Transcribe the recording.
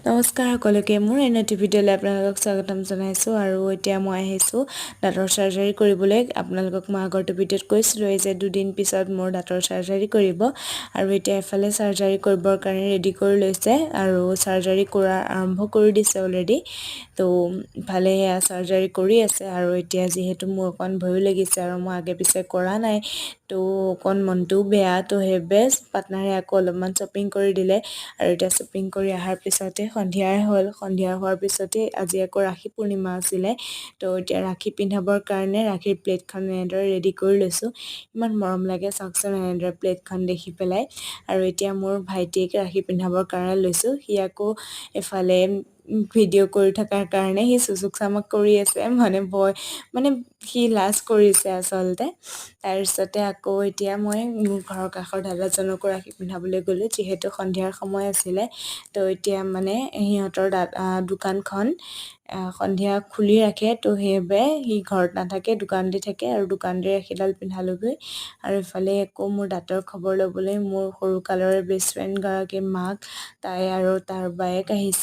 নমস্কাৰ সকলোকে মোৰ এনটি ভিডিঅ'লৈ আপোনালোকক স্বাগতম জনাইছোঁ আৰু এতিয়া মই আহিছোঁ দাঁতৰ চাৰ্জাৰী কৰিবলৈ আপোনালোকক মই আগৰটো ভিডিঅ'ত কৈছিলোঁ যে দুদিন পিছত মোৰ দাঁতৰ চাৰ্জাৰী কৰিব আৰু এতিয়া এফালে চাৰ্জাৰী কৰিবৰ কাৰণে ৰেডি কৰি লৈছে আৰু চাৰ্জাৰী কৰা আৰম্ভ কৰি দিছে অলৰেডি তো ভালে এয়া চাৰ্জাৰী কৰি আছে আৰু এতিয়া যিহেতু মোৰ অকণ ভয়ো লাগিছে আৰু মই আগে পিছে কৰা নাই তো অকণ মনটোও বেয়া তো সেইবে পাৰ্টনাৰে আকৌ অলপমান শ্বপিং কৰি দিলে আৰু এতিয়া শ্বপিং কৰি অহাৰ পিছতে সন্ধিয়া হোৱাৰ পিছতে আজি আকৌ ৰাখি পূৰ্ণিমা আছিলে তো এতিয়া ৰাখি পিন্ধাবৰ কাৰণে ৰাখিৰ প্লেটখন এনেদৰে ৰেডি কৰি লৈছোঁ ইমান মৰম লাগে চাওকচোন এনেদৰে প্লেটখন দেখি পেলাই আৰু এতিয়া মোৰ ভাইটিক ৰাখি পিন্ধাবৰ কাৰণে লৈছোঁ সি আকৌ এফালে ভিডিঅ' কৰি থকাৰ কাৰণে সি চুচুক চামক কৰি আছে মানে সি লাজ কৰিছে আচলতে তাৰপিছতে আকৌ এতিয়া মই মোৰ ঘৰৰ কাষৰ দাদাজনকো ৰাখি পিন্ধাবলৈ গ'লোঁ যিহেতু সন্ধিয়াৰ সময় আছিলে তো এতিয়া মানে সিহঁতৰ দোকানখন সন্ধিয়া খুলি ৰাখে তো সেইবাবে সি ঘৰত নাথাকে দোকানতে থাকে আৰু দোকানতে ৰাখীডাল পিন্ধালোগৈ আৰু ইফালে আকৌ মোৰ দাঁতৰ খবৰ ল'বলৈ মোৰ সৰু কালৰে বেষ্ট ফ্ৰেণ্ডগৰাকীৰ মাক তাই আৰু তাৰ বায়েক আহিছে